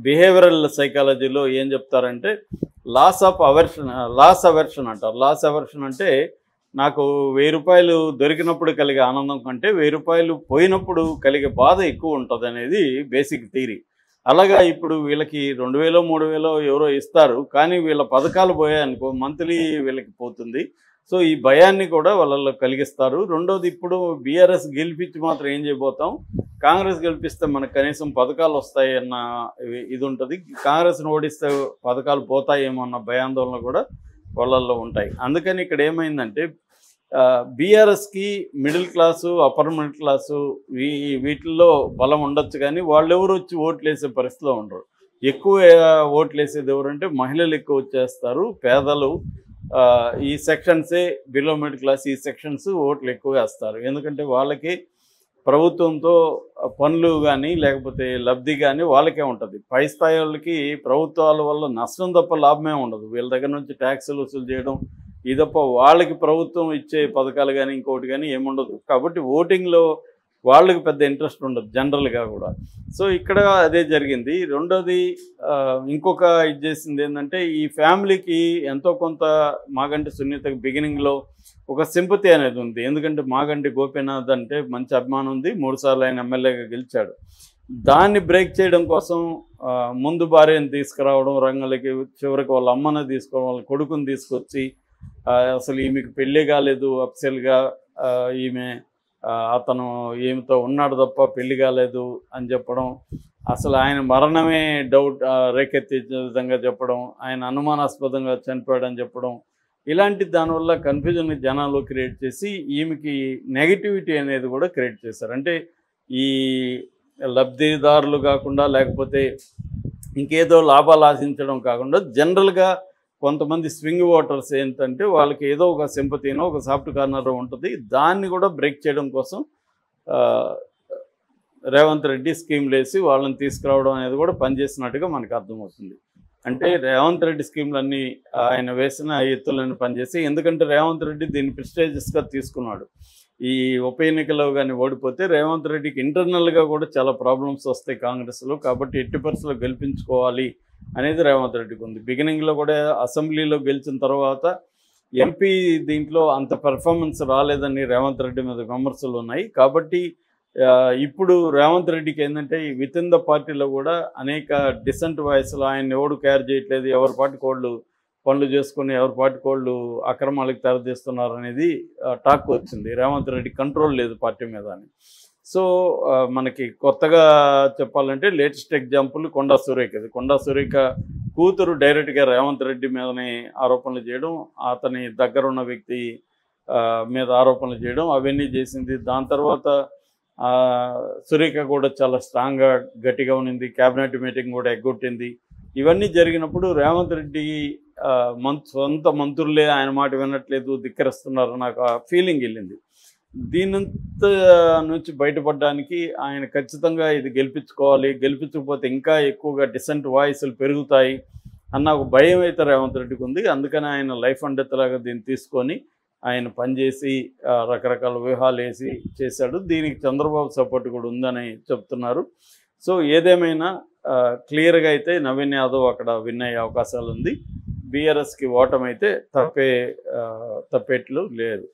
Behavioural సైకాలజీలో ఏం చెప్తారంటే లాస్ అవర్షన్ అంటారు. లాస్ అవర్షన్ అంటే నాకు రూ. 1000 దొరికినప్పుడు కలిగే ఆనందం కంటే రూ. 1000 పోయినప్పుడు కలిగే బాధ ఎక్కువ ఉంటుంది అనేది బేసిక్ థియరీ. అలాగా ఇప్పుడు వీళ్ళకి 2000 3000 ఎవరో ఇస్తారు, కానీ వీళ్ళ పథకాలు పోయాయనుకో మంత్లీ వీళ్ళకి పోతుంది. సో ఈ భయాన్ని కూడా వాళ్ళలో కలిగిస్తారు. రెండోది, ఇప్పుడు బీఆర్ఎస్ గెలిపించి మాత్రం ఏం చేయబోతాం, కాంగ్రెస్ గెలిపిస్తే మనకు కనీసం పథకాలు వస్తాయి అన్న ఇది ఉంటుంది. కాంగ్రెస్ని ఓడిస్తే పథకాలు పోతాయేమో అన్న భయాందోళన కూడా వాళ్ళల్లో ఉంటాయి. అందుకని ఇక్కడ ఏమైందంటే బీఆర్ఎస్కి middle class, upper middle class వీటిల్లో బలం ఉండొచ్చు, కానీ వాళ్ళెవరు వచ్చి ఓట్లు వేసే పరిస్థితిలో ఉండరు. ఎక్కువ ఓట్లు వేసేది ఎవరంటే మహిళలు ఎక్కువ వచ్చేస్తారు, పేదలు, ఈ సెక్షన్సే బిలో మిడిల్ క్లాస్ ఈ సెక్షన్స్ ఓట్లు ఎక్కువ వేస్తారు. ఎందుకంటే వాళ్ళకి ప్రభుత్వంతో పనులు కానీ లేకపోతే లబ్ధి కానీ వాళ్ళకే ఉంటుంది. పై స్థాయి వాళ్ళకి ప్రభుత్వాల వల్ల నష్టం తప్ప లాభమే ఉండదు. వీళ్ళ దగ్గర నుంచి ట్యాక్సులు వసూలు చేయడం ఈ తప్ప వాళ్ళకి ప్రభుత్వం ఇచ్చే పథకాలు కానీ ఇంకోటి కానీ ఏముండదు. కాబట్టి ఓటింగ్లో వాళ్ళకి పెద్ద ఇంట్రెస్ట్ ఉండదు జనరల్గా కూడా. సో ఇక్కడ అదే జరిగింది. రెండోది, ఇంకొక ఇది చేసింది ఏంటంటే ఈ ఫ్యామిలీకి ఎంతో కొంత మాగంటి సునీతకి బిగినింగ్లో ఒక సింపతి అనేది ఉంది. ఎందుకంటే మాగంటి గోపీనాథ్ అంటే మంచి అభిమానం ఉంది, 3 సార్లు ఆయన ఎమ్మెల్యేగా గెలిచాడు. దాన్ని బ్రేక్ చేయడం కోసం ముందు భార్యను తీసుకురావడం రంగంలోకి, చివరికి వాళ్ళ అమ్మను తీసుకోవడం, వాళ్ళ కొడుకుని తీసుకొచ్చి అసలు ఈమెకు పెళ్ళే కాలేదు, అఫ్సెల్గా ఈమె అతను ఈమెతో ఉన్నాడు తప్ప పెళ్లి కాలేదు అని చెప్పడం, అసలు ఆయన మరణమే డౌట్ రేకెత్తించే విధంగా చెప్పడం, ఆయన అనుమానాస్పదంగా చనిపోయాడని చెప్పడం, ఇలాంటి దానివల్ల కన్ఫ్యూజన్ జనాల్లో క్రియేట్ చేసి ఈమెకి నెగిటివిటీ అనేది కూడా క్రియేట్ చేశారు. అంటే ఈ లబ్ధిదారులు కాకుండా లేకపోతే ఇంకేదో లాభాలు ఆశించడం కాకుండా జనరల్గా కొంతమంది స్వింగ్ ఓటర్స్ ఏంటంటే వాళ్ళకి ఏదో ఒక సింపతినో ఒక సాఫ్ట్ కార్నర్ ఉంటుంది. దాన్ని కూడా బ్రేక్ చేయడం కోసం రేవంత్ రెడ్డి స్కీమ్లు వేసి వాళ్ళని తీసుకురావడం అనేది కూడా పనిచేసినట్టుగా మనకు అర్థమవుతుంది. అంటే రేవంత్ రెడ్డి స్కీమ్లన్నీ ఆయన వేసిన ఎత్తులన్నీ పనిచేసి, ఎందుకంటే రేవంత్ రెడ్డి దీన్ని ప్రెస్టేజియస్గా తీసుకున్నాడు. ఈ ఉప ఎన్నికలో కానీ ఓడిపోతే రేవంత్ రెడ్డికి ఇంటర్నల్గా కూడా చాలా ప్రాబ్లమ్స్ వస్తాయి కాంగ్రెస్లో. కాబట్టి ఎట్టి పరిస్థితుల్లో గెలిపించుకోవాలి అనేది రేవంత్ రెడ్డికి ఉంది. బిగినింగ్లో కూడా అసెంబ్లీలో గెలిచిన తర్వాత ఎంపీ దీంట్లో అంత పెర్ఫార్మెన్స్ రాలేదని రేవంత్ రెడ్డి మీద విమర్శలు ఉన్నాయి. కాబట్టి ఇప్పుడు రేవంత్ రెడ్డికి ఏంటంటే విత్ ఇన్ ద పార్టీలో కూడా అనేక డిసెంట్ వాయిస్లు, ఆయన ఎవడు కేర్ చేయట్లేదు, ఎవరి పార్టీకి వాళ్ళు పనులు చేసుకుని ఎవరి పార్టీకి వాళ్ళు అక్రమాలకు తెరదీస్తున్నారు అనేది టాక్ వచ్చింది. రేవంత్ రెడ్డి కంట్రోల్ లేదు పార్టీ మీద అని. సో మనకి కొత్తగా చెప్పాలంటే లేటెస్ట్ ఎగ్జాంపుల్ కొండా సురేఖది. కొండా సురేఖ కూతురు డైరెక్ట్గా రేవంత్ రెడ్డి మీదనే ఆరోపణలు చేయడం, అతని దగ్గరున్న వ్యక్తి మీద ఆరోపణలు చేయడం, అవన్నీ చేసింది. దాని తర్వాత సురేఖ కూడా చాలా స్ట్రాంగ్గా గట్టిగా ఉన్నింది, క్యాబినెట్ మీటింగ్ కూడా ఎగ్గొట్టింది. ఇవన్నీ జరిగినప్పుడు రేవంత్ రెడ్డి సొంత మంత్రులే ఆయన మాట వినట్లేదు, ధిక్కరిస్తున్నారు, నాకు ఆ ఫీలింగ్ వెళ్ళింది. దీనంత నుంచి బయటపడడానికి ఆయన ఖచ్చితంగా ఇది గెలిపించుకోవాలి, గెలిపించకపోతే ఇంకా ఎక్కువగా డిసెంట్ వాయిస్లు పెరుగుతాయి అన్న ఒక భయం అయితే రేవంత్ రెడ్డికి ఉంది. అందుకని ఆయన లైఫ్ అండ్ డెత్ లాగా దీన్ని తీసుకొని ఆయన పనిచేసి రకరకాల వ్యూహాలు వేసి చేశాడు. దీనికి చంద్రబాబు సపోర్ట్ కూడా ఉందని చెప్తున్నారు. సో ఏదేమైనా క్లియర్గా అయితే నవీన్ యాదవ్ అక్కడ విన్ అయ్యే అవకాశాలు ఉంది. బీఆర్ఎస్కి ఓటమైతే తప్పేట్లు లేదు.